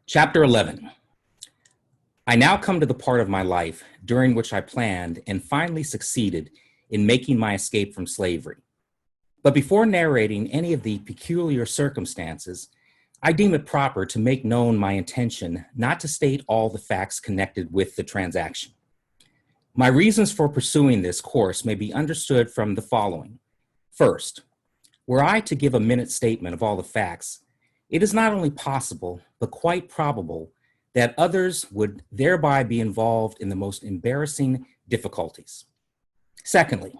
Chapter 11. I now come to the part of my life during which I planned and finally succeeded in making my escape from slavery. But before narrating any of the peculiar circumstances, I deem it proper to make known my intention not to state all the facts connected with the transaction. My reasons for pursuing this course may be understood from the following. First, were I to give a minute statement of all the facts, it is not only possible, but quite probable that others would thereby be involved in the most embarrassing difficulties. Secondly,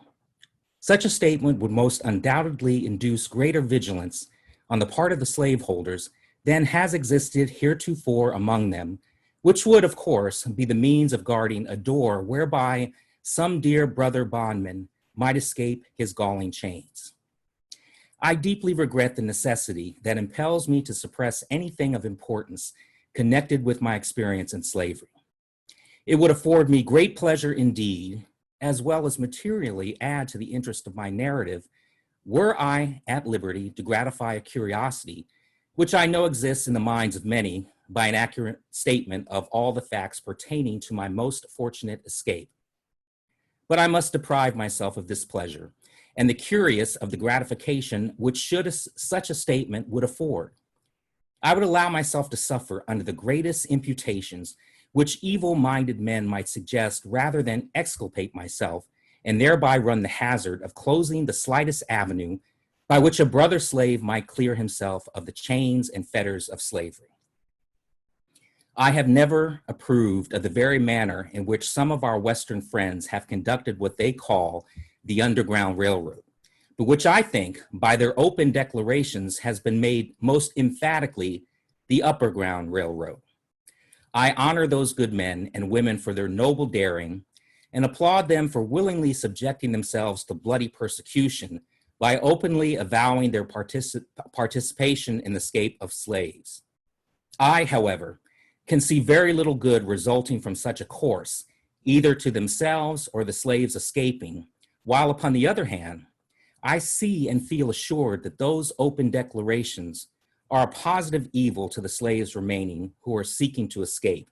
such a statement would most undoubtedly induce greater vigilance on the part of the slaveholders than has existed heretofore among them, which would, of course, be the means of guarding a door whereby some dear brother bondman might escape his galling chains. I deeply regret the necessity that impels me to suppress anything of importance connected with my experience in slavery. It would afford me great pleasure indeed, as well as materially add to the interest of my narrative, were I at liberty to gratify a curiosity, which I know exists in the minds of many, by an accurate statement of all the facts pertaining to my most fortunate escape. But I must deprive myself of this pleasure, and the curious of the gratification which such a statement would afford. I would allow myself to suffer under the greatest imputations which evil-minded men might suggest rather than exculpate myself and thereby run the hazard of closing the slightest avenue by which a brother slave might clear himself of the chains and fetters of slavery. I have never approved of the very manner in which some of our Western friends have conducted what they call the Underground Railroad, but which I think, by their open declarations, has been made most emphatically the Upper Ground Railroad. I honor those good men and women for their noble daring and applaud them for willingly subjecting themselves to bloody persecution by openly avowing their participation in the escape of slaves. I, however, can see very little good resulting from such a course, either to themselves or the slaves escaping, while upon the other hand, I see and feel assured that those open declarations are a positive evil to the slaves remaining who are seeking to escape.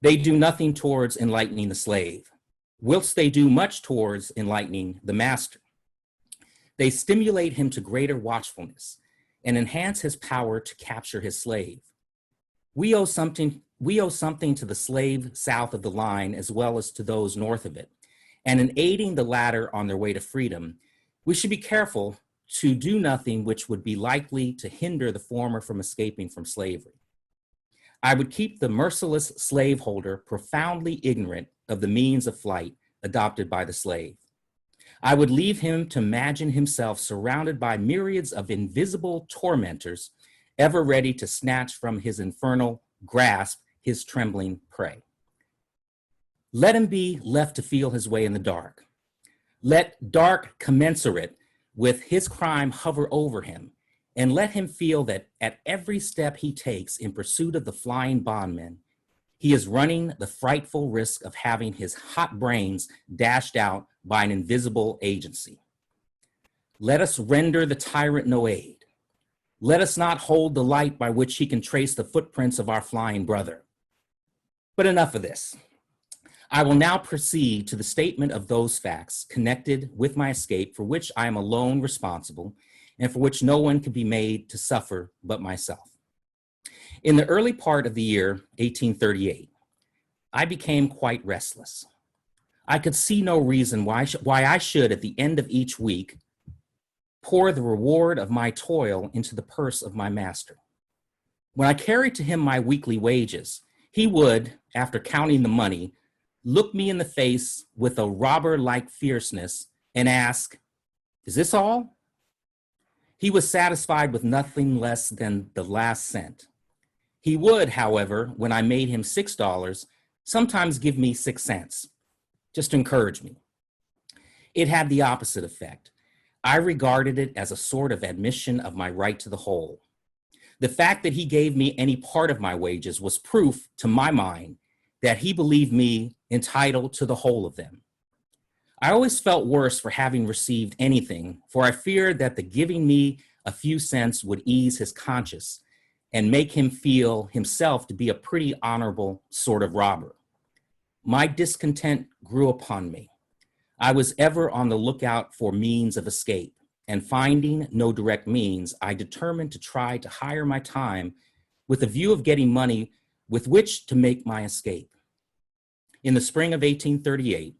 They do nothing towards enlightening the slave, whilst they do much towards enlightening the master. They stimulate him to greater watchfulness and enhance his power to capture his slave. We owe something to the slave south of the line as well as to those north of it. And in aiding the latter on their way to freedom, we should be careful to do nothing which would be likely to hinder the former from escaping from slavery. I would keep the merciless slaveholder profoundly ignorant of the means of flight adopted by the slave. I would leave him to imagine himself surrounded by myriads of invisible tormentors, ever ready to snatch from his infernal grasp his trembling prey. Let him be left to feel his way in the dark. Let dark commensurate with his crime hover over him, and let him feel that at every step he takes in pursuit of the flying bondman, he is running the frightful risk of having his hot brains dashed out by an invisible agency. Let us render the tyrant no aid. Let us not hold the light by which he can trace the footprints of our flying brother. But enough of this. I will now proceed to the statement of those facts connected with my escape for which I am alone responsible and for which no one can be made to suffer but myself. In the early part of the year 1838, I became quite restless. I could see no reason why I should, at the end of each week, pour the reward of my toil into the purse of my master. When I carried to him my weekly wages, he would, after counting the money, look me in the face with a robber-like fierceness and ask, "Is this all?" He was satisfied with nothing less than the last cent. He would, however, when I made him $6, sometimes give me 6 cents, just to encourage me. It had the opposite effect. I regarded it as a sort of admission of my right to the whole. The fact that he gave me any part of my wages was proof, to my mind, that he believed me entitled to the whole of them. I always felt worse for having received anything, for I feared that the giving me a few cents would ease his conscience, and make him feel himself to be a pretty honorable sort of robber. My discontent grew upon me. I was ever on the lookout for means of escape, and finding no direct means, I determined to try to hire my time with a view of getting money with which to make my escape. In the spring of 1838,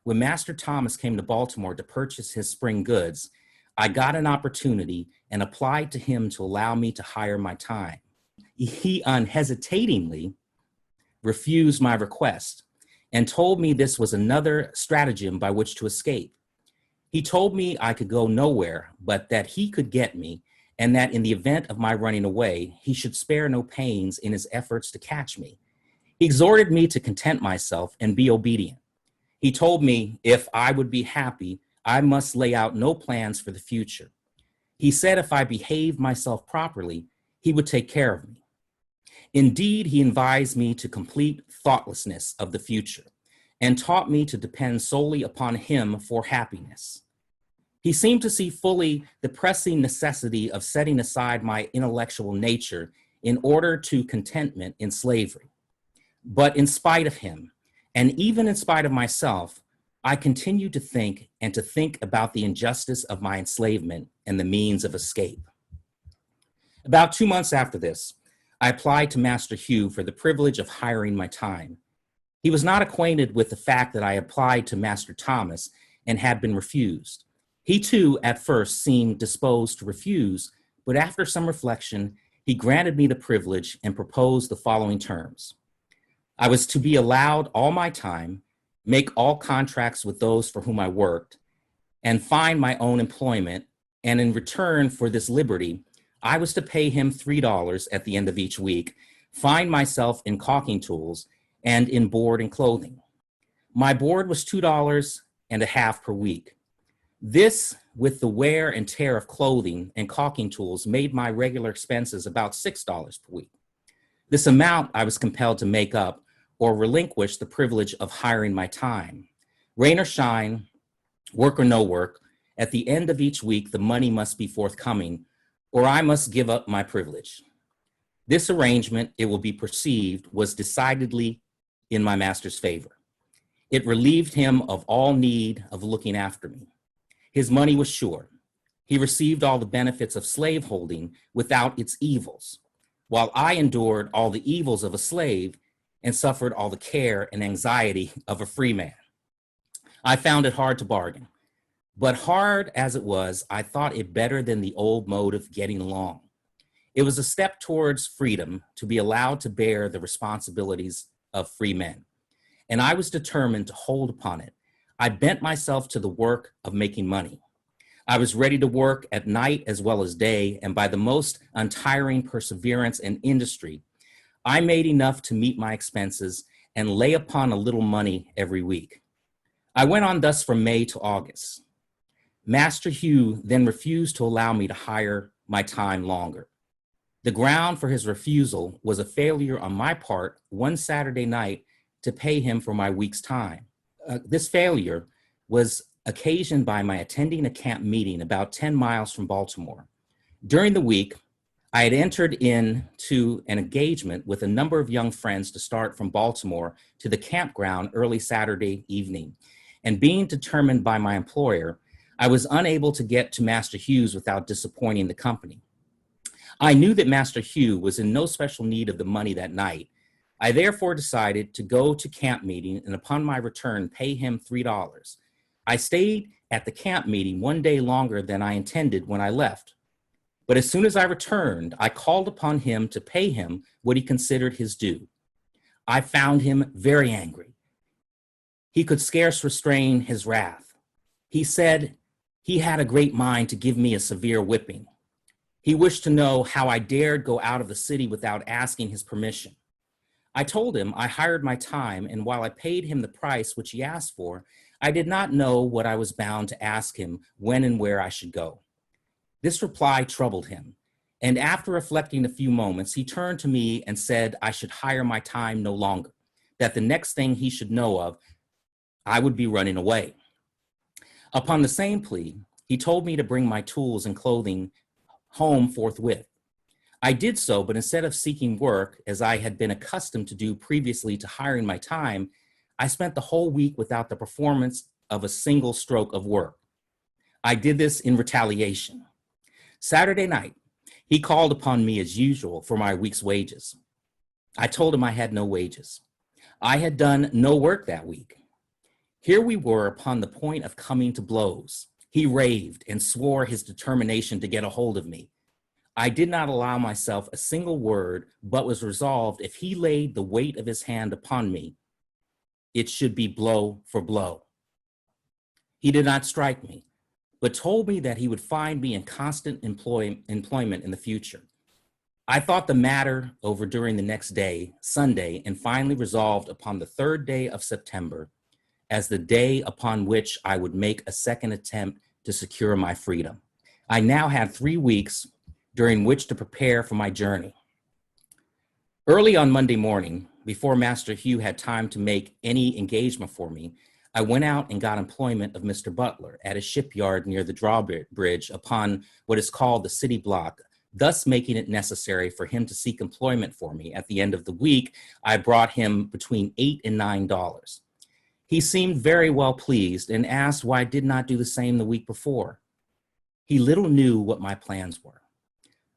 when Master Thomas came to Baltimore to purchase his spring goods, I got an opportunity and applied to him to allow me to hire my time. He unhesitatingly refused my request and told me this was another stratagem by which to escape. He told me I could go nowhere, but that he could get me, and that in the event of my running away, he should spare no pains in his efforts to catch me. He exhorted me to content myself and be obedient. He told me if I would be happy, I must lay out no plans for the future. He said if I behaved myself properly, he would take care of me. Indeed, he advised me to complete thoughtlessness of the future and taught me to depend solely upon him for happiness. He seemed to see fully the pressing necessity of setting aside my intellectual nature in order to contentment in slavery. But in spite of him, and even in spite of myself, I continued to think about the injustice of my enslavement and the means of escape. About 2 months after this, I applied to Master Hugh for the privilege of hiring my time. He was not acquainted with the fact that I applied to Master Thomas and had been refused. He too, at first, seemed disposed to refuse, but after some reflection, he granted me the privilege and proposed the following terms. I was to be allowed all my time, make all contracts with those for whom I worked, and find my own employment, and in return for this liberty, I was to pay him $3 at the end of each week, find myself in caulking tools, and in board and clothing. My board was $2.50 per week. This, with the wear and tear of clothing and caulking tools, made my regular expenses about $6 per week. This amount I was compelled to make up or relinquish the privilege of hiring my time. Rain or shine, work or no work, at the end of each week, the money must be forthcoming, or I must give up my privilege. This arrangement, it will be perceived, was decidedly in my master's favor. It relieved him of all need of looking after me. His money was sure. He received all the benefits of slaveholding without its evils, while I endured all the evils of a slave and suffered all the care and anxiety of a free man. I found it hard to bargain. But hard as it was, I thought it better than the old mode of getting along. It was a step towards freedom to be allowed to bear the responsibilities of free men, and I was determined to hold upon it. I bent myself to the work of making money. I was ready to work at night as well as day, and by the most untiring perseverance and industry, I made enough to meet my expenses and lay upon a little money every week. I went on thus from May to August. Master Hugh then refused to allow me to hire my time longer. The ground for his refusal was a failure on my part one Saturday night to pay him for my week's time. This failure was occasioned by my attending a camp meeting about 10 miles from Baltimore. During the week, I had entered into an engagement with a number of young friends to start from Baltimore to the campground early Saturday evening, and being determined by my employer, I was unable to get to Master Hugh's without disappointing the company. I knew that Master Hugh was in no special need of the money that night. I therefore decided to go to camp meeting and upon my return pay him $3. I stayed at the camp meeting one day longer than I intended when I left. But as soon as I returned, I called upon him to pay him what he considered his due. I found him very angry. He could scarce restrain his wrath. He said he had a great mind to give me a severe whipping. He wished to know how I dared go out of the city without asking his permission. I told him I hired my time, and while I paid him the price which he asked for, I did not know what I was bound to ask him when and where I should go. This reply troubled him, and after reflecting a few moments, he turned to me and said I should hire my time no longer, that the next thing he should know of, I would be running away. Upon the same plea, he told me to bring my tools and clothing home forthwith. I did so, but instead of seeking work, as I had been accustomed to do previously to hiring my time, I spent the whole week without the performance of a single stroke of work. I did this in retaliation. Saturday night, he called upon me as usual for my week's wages. I told him I had no wages. I had done no work that week. Here we were upon the point of coming to blows. He raved and swore his determination to get a hold of me. I did not allow myself a single word, but was resolved if he laid the weight of his hand upon me, it should be blow for blow. He did not strike me, but told me that he would find me in constant employment in the future. I thought the matter over during the next day, Sunday, and finally resolved upon the 3rd day of September as the day upon which I would make a second attempt to secure my freedom. I now had 3 weeks during which to prepare for my journey. Early on Monday morning, before Master Hugh had time to make any engagement for me, I went out and got employment of Mr. Butler at a shipyard near the drawbridge upon what is called the city block, thus making it necessary for him to seek employment for me. At the end of the week, I brought him between $8 and $9. He seemed very well pleased and asked why I did not do the same the week before. He little knew what my plans were.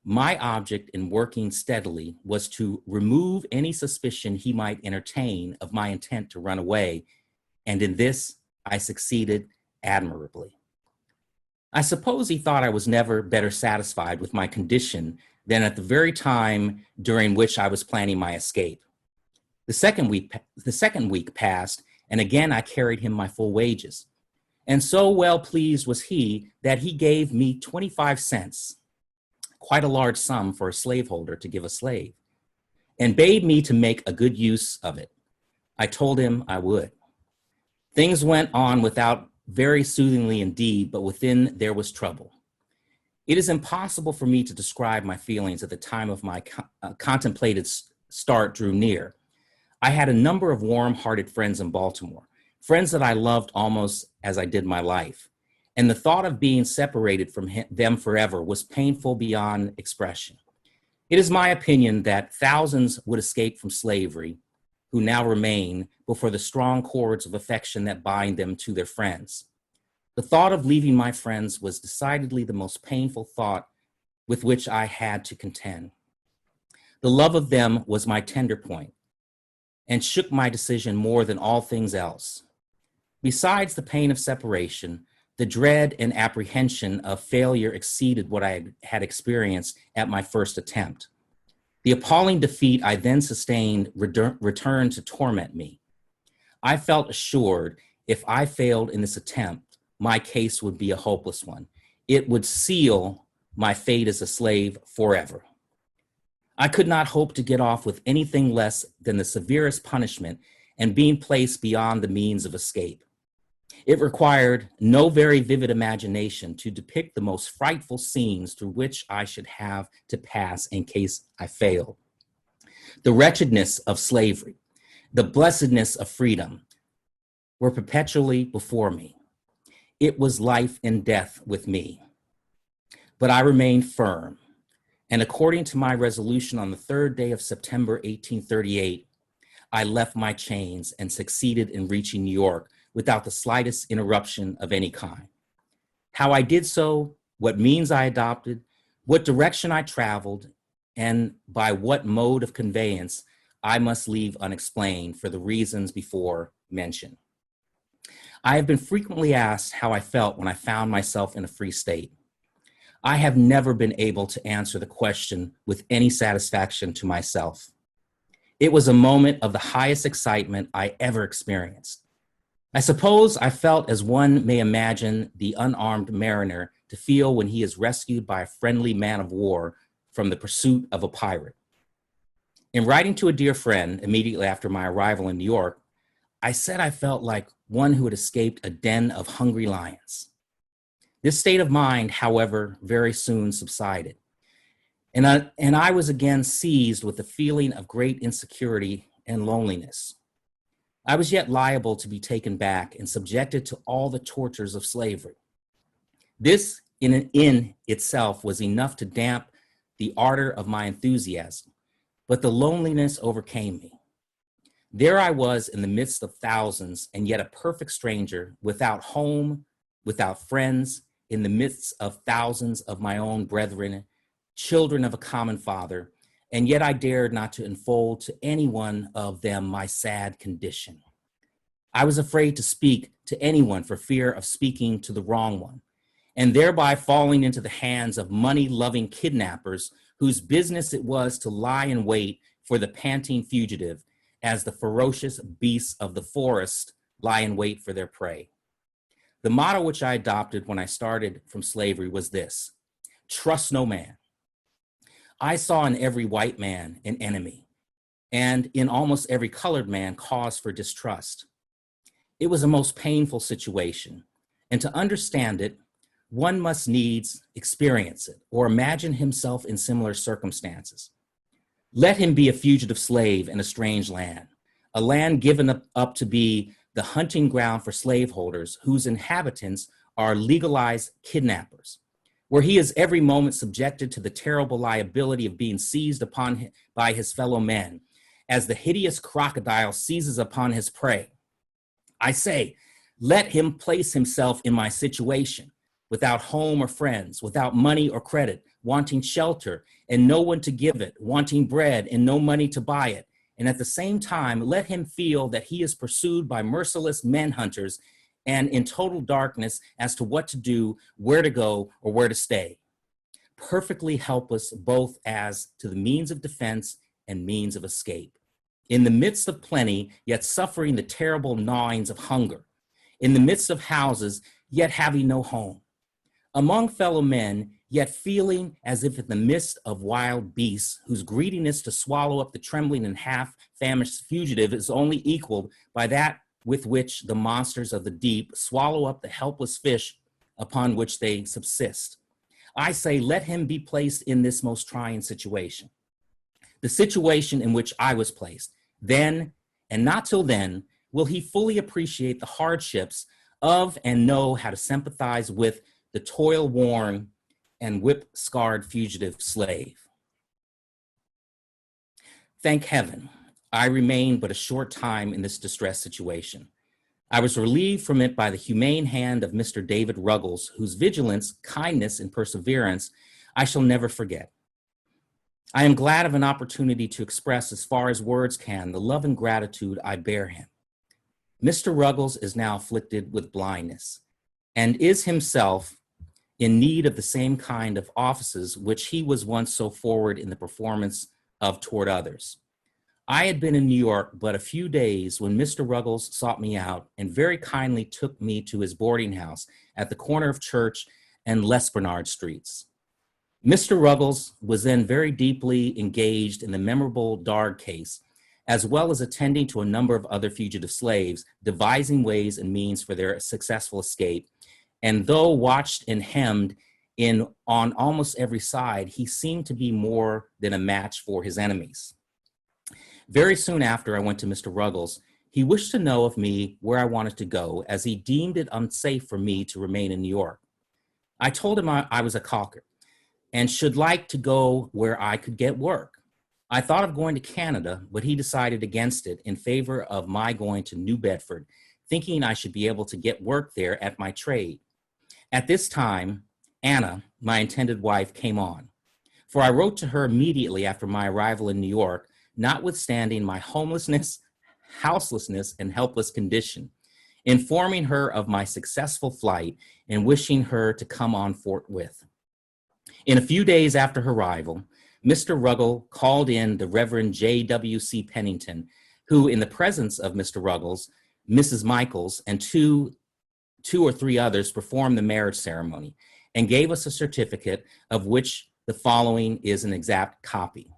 My object in working steadily was to remove any suspicion he might entertain of my intent to run away, and in this I succeeded admirably. I suppose he thought I was never better satisfied with my condition than at the very time during which I was planning my escape. The second week passed, and again I carried him my full wages. And so well pleased was he that he gave me 25 cents, quite a large sum for a slaveholder to give a slave, and bade me to make a good use of it. I told him I would. Things went on without very soothingly indeed, but within there was trouble. It is impossible for me to describe my feelings at the time of my contemplated start drew near. I had a number of warm-hearted friends in Baltimore, friends that I loved almost as I did my life. And the thought of being separated from them forever was painful beyond expression. It is my opinion that thousands would escape from slavery who now remain before the strong cords of affection that bind them to their friends. The thought of leaving my friends was decidedly the most painful thought with which I had to contend. The love of them was my tender point and shook my decision more than all things else. Besides the pain of separation, the dread and apprehension of failure exceeded what I had experienced at my first attempt. The appalling defeat I then sustained returned to torment me. I felt assured if I failed in this attempt, my case would be a hopeless one. It would seal my fate as a slave forever. I could not hope to get off with anything less than the severest punishment and being placed beyond the means of escape. It required no very vivid imagination to depict the most frightful scenes through which I should have to pass in case I failed. The wretchedness of slavery, the blessedness of freedom were perpetually before me. It was life and death with me. But I remained firm, and according to my resolution on the 3rd day of September 1838, I left my chains and succeeded in reaching New York without the slightest interruption of any kind. How I did so, what means I adopted, what direction I traveled, and by what mode of conveyance I must leave unexplained for the reasons before mentioned. I have been frequently asked how I felt when I found myself in a free state. I have never been able to answer the question with any satisfaction to myself. It was a moment of the highest excitement I ever experienced. I suppose I felt as one may imagine the unarmed mariner to feel when he is rescued by a friendly man of war from the pursuit of a pirate. In writing to a dear friend immediately after my arrival in New York, I said I felt like one who had escaped a den of hungry lions. This state of mind, however, very soon subsided, and I was again seized with a feeling of great insecurity and loneliness. I was yet liable to be taken back and subjected to all the tortures of slavery. This in itself was enough to damp the ardor of my enthusiasm, but the loneliness overcame me. There I was in the midst of thousands, and yet a perfect stranger, without home, without friends, in the midst of thousands of my own brethren, children of a common father, and yet I dared not to unfold to any one of them my sad condition. I was afraid to speak to anyone for fear of speaking to the wrong one, and thereby falling into the hands of money-loving kidnappers whose business it was to lie in wait for the panting fugitive, as the ferocious beasts of the forest lie in wait for their prey. The motto which I adopted when I started from slavery was this: trust no man. I saw in every white man an enemy, and in almost every colored man cause for distrust. It was a most painful situation, and to understand it, one must needs experience it or imagine himself in similar circumstances. Let him be a fugitive slave in a strange land, a land given up to be the hunting ground for slaveholders whose inhabitants are legalized kidnappers, where he is every moment subjected to the terrible liability of being seized upon by his fellow men, as the hideous crocodile seizes upon his prey. I say, let him place himself in my situation, without home or friends, without money or credit, wanting shelter and no one to give it, wanting bread and no money to buy it. And at the same time, let him feel that he is pursued by merciless manhunters and in total darkness as to what to do, where to go, or where to stay. Perfectly helpless both as to the means of defense and means of escape. In the midst of plenty, yet suffering the terrible gnawings of hunger. In the midst of houses, yet having no home. Among fellow men, yet feeling as if in the midst of wild beasts, whose greediness to swallow up the trembling and half-famished fugitive is only equaled by that with which the monsters of the deep swallow up the helpless fish upon which they subsist. I say, let him be placed in this most trying situation. The situation in which I was placed. Then, and not till then, will he fully appreciate the hardships of and know how to sympathize with the toil-worn and whip-scarred fugitive slave. Thank heaven, I remained but a short time in this distressed situation. I was relieved from it by the humane hand of Mr. David Ruggles, whose vigilance, kindness, and perseverance I shall never forget. I am glad of an opportunity to express as far as words can the love and gratitude I bear him. Mr. Ruggles is now afflicted with blindness and is himself in need of the same kind of offices which he was once so forward in the performance of toward others. I had been in New York but a few days when Mr. Ruggles sought me out and very kindly took me to his boarding house at the corner of Church and L'Esplanade Streets. Mr. Ruggles was then very deeply engaged in the memorable Dard case, as well as attending to a number of other fugitive slaves, devising ways and means for their successful escape. And though watched and hemmed in on almost every side, he seemed to be more than a match for his enemies. Very soon after I went to Mr. Ruggles, he wished to know of me where I wanted to go, as he deemed it unsafe for me to remain in New York. I told him I was a caulker and should like to go where I could get work. I thought of going to Canada, but he decided against it in favor of my going to New Bedford, thinking I should be able to get work there at my trade. At this time, Anna, my intended wife, came on, for I wrote to her immediately after my arrival in New York, notwithstanding my homelessness, houselessness, and helpless condition, informing her of my successful flight and wishing her to come on forthwith. In a few days after her arrival, Mr. Ruggles called in the Reverend J.W.C. Pennington, who, in the presence of Mr. Ruggles, Mrs. Michaels, and two or three others, performed the marriage ceremony and gave us a certificate of which the following is an exact copy.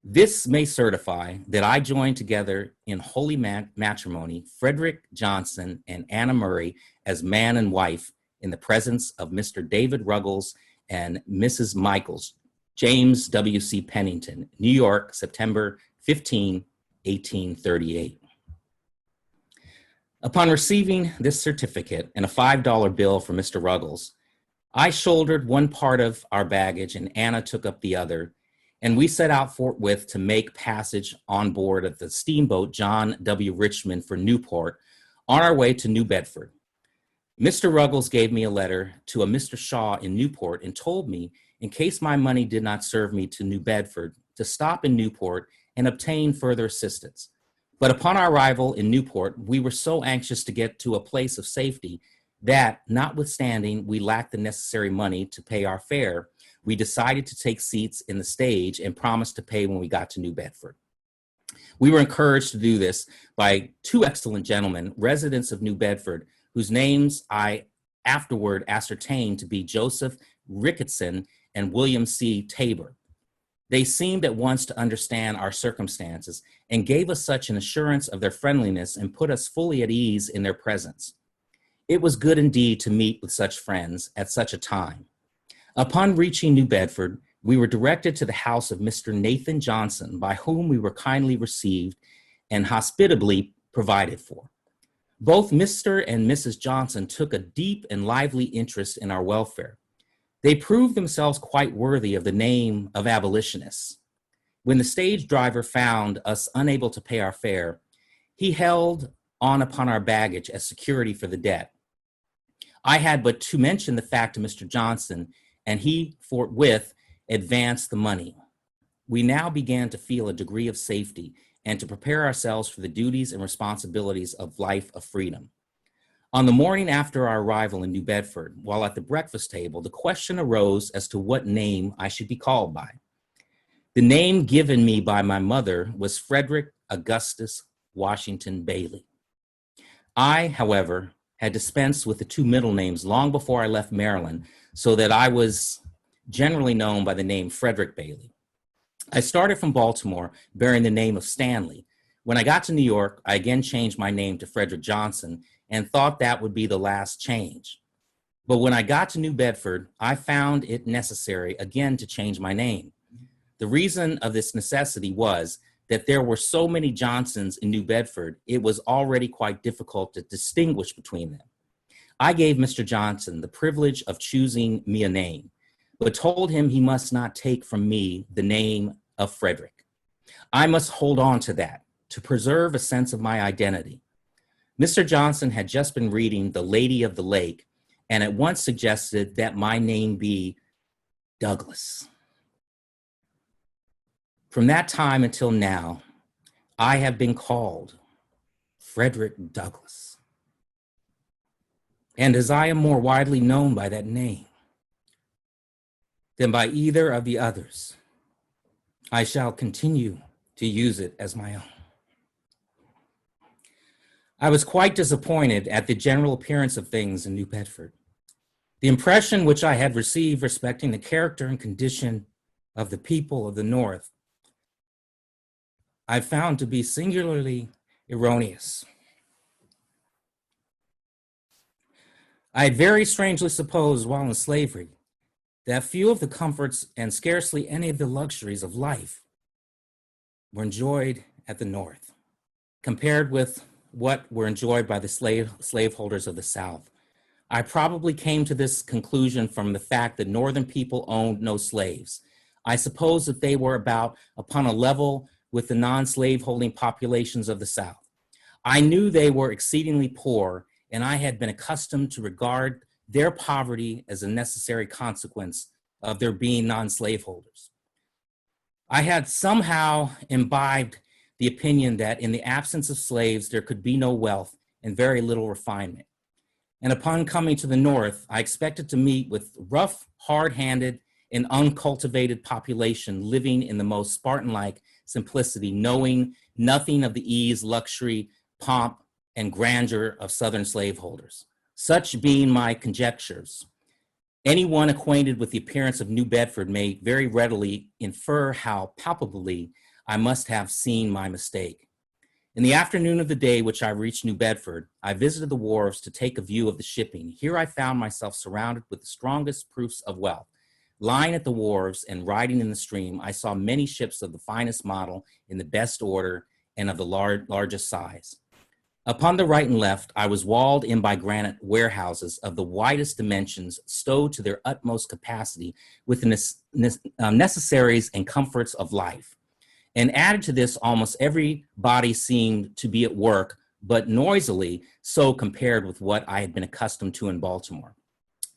This may certify that I joined together in holy matrimony Frederick Johnson and Anna Murray as man and wife in the presence of Mr. David Ruggles and Mrs. Michaels, James W.C. Pennington, New York, September 15, 1838. Upon receiving this certificate and a $5 bill from Mr. Ruggles, I shouldered one part of our baggage and Anna took up the other, and we set out forthwith to make passage on board of the steamboat John W. Richmond for Newport on our way to New Bedford. Mr. Ruggles gave me a letter to a Mr. Shaw in Newport and told me, in case my money did not serve me to New Bedford, to stop in Newport and obtain further assistance. But upon our arrival in Newport, we were so anxious to get to a place of safety that, notwithstanding we lacked the necessary money to pay our fare, we decided to take seats in the stage and promised to pay when we got to New Bedford. We were encouraged to do this by two excellent gentlemen, residents of New Bedford, whose names I afterward ascertained to be Joseph Ricketson and William C. Tabor. They seemed at once to understand our circumstances and gave us such an assurance of their friendliness and put us fully at ease in their presence. It was good indeed to meet with such friends at such a time. Upon reaching New Bedford, we were directed to the house of Mr. Nathan Johnson, by whom we were kindly received and hospitably provided for. Both Mr. and Mrs. Johnson took a deep and lively interest in our welfare. They proved themselves quite worthy of the name of abolitionists. When the stage driver found us unable to pay our fare, he held on upon our baggage as security for the debt. I had but to mention the fact to Mr. Johnson, and he forthwith advanced the money. We now began to feel a degree of safety and to prepare ourselves for the duties and responsibilities of life of freedom. On the morning after our arrival in New Bedford, while at the breakfast table, the question arose as to what name I should be called by. The name given me by my mother was Frederick Augustus Washington Bailey. I, however, had dispensed with the two middle names long before I left Maryland, so that I was generally known by the name Frederick Bailey. I started from Baltimore bearing the name of Stanley. When I got to New York, I again changed my name to Frederick Johnson and thought that would be the last change. But when I got to New Bedford, I found it necessary again to change my name. The reason of this necessity was that there were so many Johnsons in New Bedford, it was already quite difficult to distinguish between them. I gave Mr. Johnson the privilege of choosing me a name, but told him he must not take from me the name of Frederick. I must hold on to that to preserve a sense of my identity. Mr. Johnson had just been reading The Lady of the Lake and at once suggested that my name be Douglass. From that time until now, I have been called Frederick Douglass. And as I am more widely known by that name than by either of the others, I shall continue to use it as my own. I was quite disappointed at the general appearance of things in New Bedford. The impression which I had received respecting the character and condition of the people of the North, I found to be singularly erroneous. I had very strangely supposed while in slavery that few of the comforts and scarcely any of the luxuries of life were enjoyed at the North, compared with what were enjoyed by the slaveholders of the South. I probably came to this conclusion from the fact that Northern people owned no slaves. I suppose that they were about upon a level with the non-slave holding populations of the South. I knew they were exceedingly poor, and I had been accustomed to regard their poverty as a necessary consequence of their being non-slaveholders. I had somehow imbibed the opinion that in the absence of slaves, there could be no wealth and very little refinement. And upon coming to the North, I expected to meet with rough, hard-handed, and uncultivated population living in the most Spartan-like simplicity, knowing nothing of the ease, luxury, pomp, and grandeur of Southern slaveholders. Such being my conjectures, anyone acquainted with the appearance of New Bedford may very readily infer how palpably I must have seen my mistake. In the afternoon of the day which I reached New Bedford, I visited the wharves to take a view of the shipping. Here I found myself surrounded with the strongest proofs of wealth. Lying at the wharves and riding in the stream, I saw many ships of the finest model, in the best order, and of the largest size. Upon the right and left, I was walled in by granite warehouses of the widest dimensions, stowed to their utmost capacity with the necessaries and comforts of life. And added to this, almost every body seemed to be at work, but noisily so compared with what I had been accustomed to in Baltimore.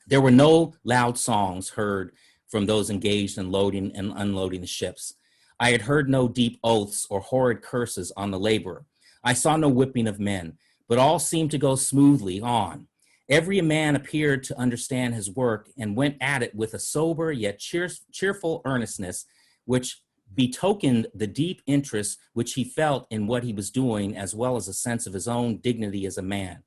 There were no loud songs heard from those engaged in loading and unloading the ships. I had heard no deep oaths or horrid curses on the laborer. I saw no whipping of men, but all seemed to go smoothly on. Every man appeared to understand his work and went at it with a sober yet cheerful earnestness, which betokened the deep interest which he felt in what he was doing, as well as a sense of his own dignity as a man.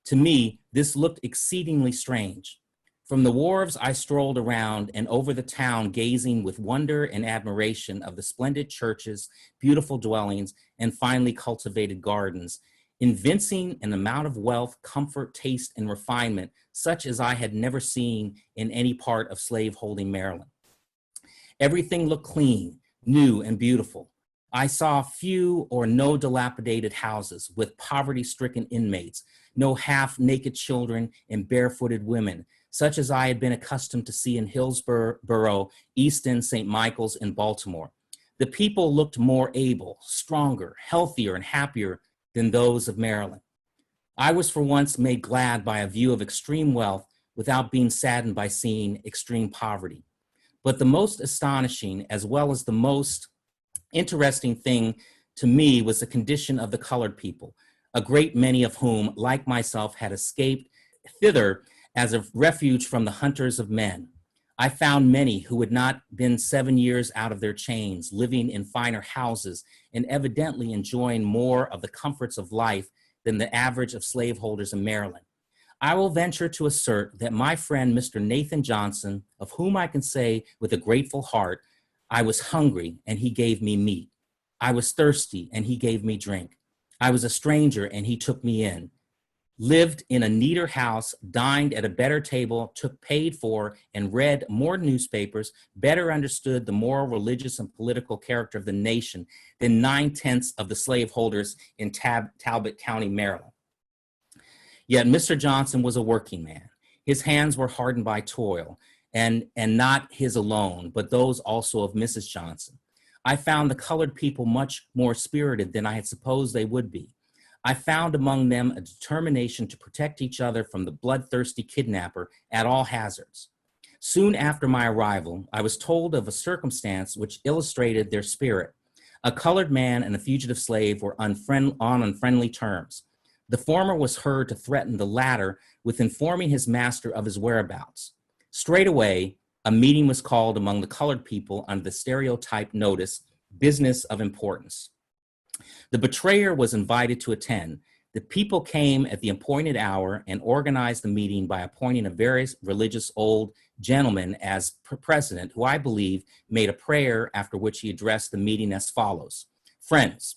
To me, this looked exceedingly strange. From the wharves, I strolled around and over the town, gazing with wonder and admiration of the splendid churches, beautiful dwellings, and finely cultivated gardens, evincing an amount of wealth, comfort, taste, and refinement, such as I had never seen in any part of slaveholding Maryland. Everything looked clean, new, and beautiful. I saw few or no dilapidated houses with poverty-stricken inmates, no half-naked children and barefooted women, such as I had been accustomed to see in Hillsborough, Easton, St. Michael's, and Baltimore. The people looked more able, stronger, healthier, and happier than those of Maryland. I was for once made glad by a view of extreme wealth without being saddened by seeing extreme poverty. But the most astonishing, as well as the most interesting thing to me, was the condition of the colored people, a great many of whom, like myself, had escaped thither as a refuge from the hunters of men. I found many who had not been 7 years out of their chains, living in finer houses and evidently enjoying more of the comforts of life than the average of slaveholders in Maryland. I will venture to assert that my friend, Mr. Nathan Johnson, of whom I can say with a grateful heart, I was hungry and he gave me meat. I was thirsty and he gave me drink. I was a stranger and he took me in. Lived in a neater house, dined at a better table, took paid for, and read more newspapers, better understood the moral, religious, and political character of the nation than 9/10 of the slaveholders in Talbot County, Maryland. Yet Mr. Johnson was a working man. His hands were hardened by toil, and not his alone, but those also of Mrs. Johnson. I found the colored people much more spirited than I had supposed they would be. I found among them a determination to protect each other from the bloodthirsty kidnapper at all hazards. Soon after my arrival, I was told of a circumstance which illustrated their spirit. A colored man and a fugitive slave were on unfriendly terms. The former was heard to threaten the latter with informing his master of his whereabouts. Straightway, a meeting was called among the colored people under the stereotyped notice, "Business of Importance." The betrayer was invited to attend. The people came at the appointed hour and organized the meeting by appointing a very religious old gentleman as president, who I believe made a prayer, after which he addressed the meeting as follows. "Friends,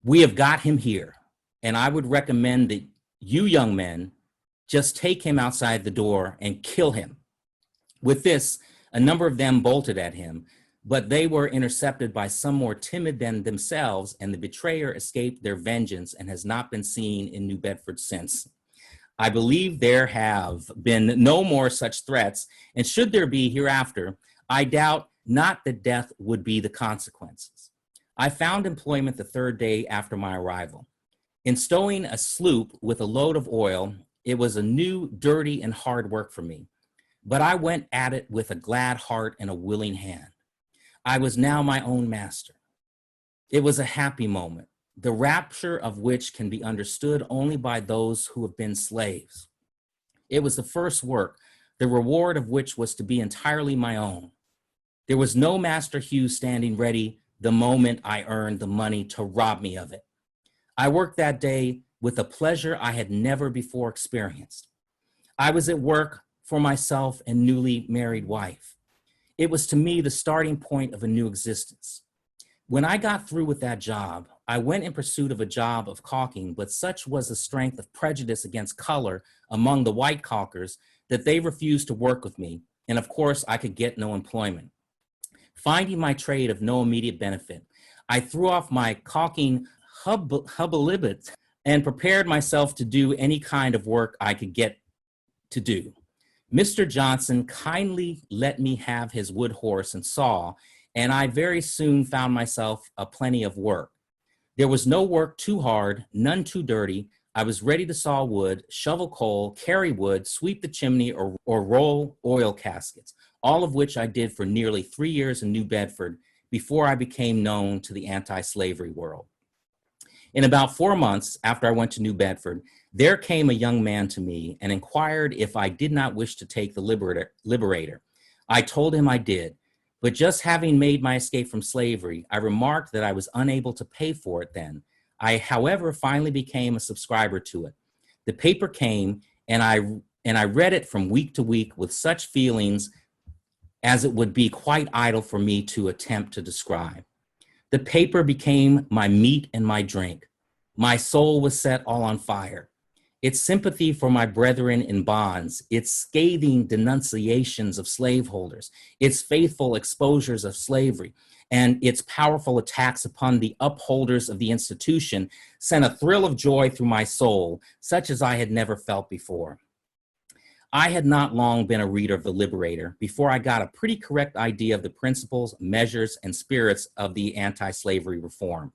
we have got him here, and I would recommend that you young men just take him outside the door and kill him." With this, a number of them bolted at him, but they were intercepted by some more timid than themselves, and the betrayer escaped their vengeance and has not been seen in New Bedford since. I believe there have been no more such threats, and should there be hereafter, I doubt not that death would be the consequences. I found employment the third day after my arrival. In stowing a sloop with a load of oil, it was a new, dirty, and hard work for me, but I went at it with a glad heart and a willing hand. I was now my own master. It was a happy moment, the rapture of which can be understood only by those who have been slaves. It was the first work, the reward of which was to be entirely my own. There was no Master Hugh standing ready the moment I earned the money to rob me of it. I worked that day with a pleasure I had never before experienced. I was at work for myself and newly married wife. It was to me the starting point of a new existence. When I got through with that job, I went in pursuit of a job of caulking, but such was the strength of prejudice against color among the white caulkers that they refused to work with me, and of course I could get no employment. Finding my trade of no immediate benefit, I threw off my caulking habilibut and prepared myself to do any kind of work I could get to do. Mr. Johnson kindly let me have his wood horse and saw, and I very soon found myself a plenty of work. There was no work too hard, none too dirty. I was ready to saw wood, shovel coal, carry wood, sweep the chimney, or roll oil caskets, all of which I did for nearly 3 years in New Bedford before I became known to the anti-slavery world. In about 4 months after I went to New Bedford, there came a young man to me and inquired if I did not wish to take the Liberator. I told him I did, but just having made my escape from slavery, I remarked that I was unable to pay for it then. I, however, finally became a subscriber to it. The paper came, and I read it from week to week with such feelings as it would be quite idle for me to attempt to describe. The paper became my meat and my drink. My soul was set all on fire. Its sympathy for my brethren in bonds, its scathing denunciations of slaveholders, its faithful exposures of slavery, and its powerful attacks upon the upholders of the institution sent a thrill of joy through my soul, such as I had never felt before. I had not long been a reader of The Liberator before I got a pretty correct idea of the principles, measures, and spirits of the anti-slavery reform.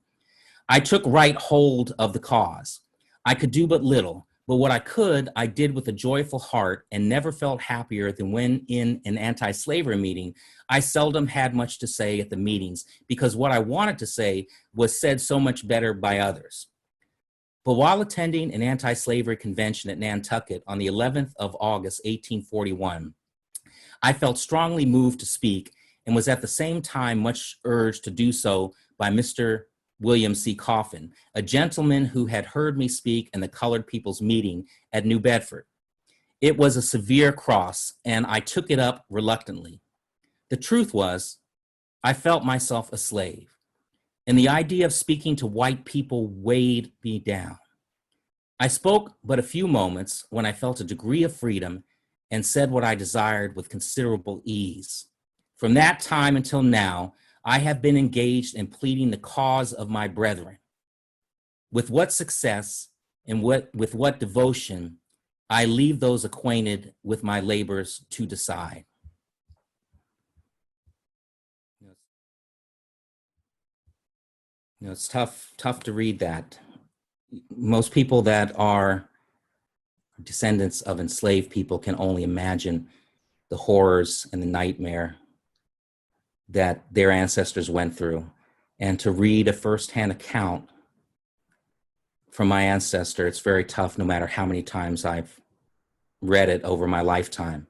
I took right hold of the cause. I could do but little, but what I could, I did with a joyful heart and never felt happier than when in an anti-slavery meeting, I seldom had much to say at the meetings because what I wanted to say was said so much better by others. But while attending an anti-slavery convention at Nantucket on the 11th of August, 1841, I felt strongly moved to speak and was at the same time much urged to do so by Mr. William C. Coffin, a gentleman who had heard me speak in the colored people's meeting at New Bedford. It was a severe cross, and I took it up reluctantly. The truth was, I felt myself a slave, and the idea of speaking to white people weighed me down. I spoke but a few moments when I felt a degree of freedom and said what I desired with considerable ease. From that time until now, I have been engaged in pleading the cause of my brethren. With what success and with what devotion, I leave those acquainted with my labors to decide. It's tough to read that. Most people that are descendants of enslaved people can only imagine the horrors and the nightmare that their ancestors went through. And to read a firsthand account from my ancestor, it's very tough no matter how many times I've read it over my lifetime.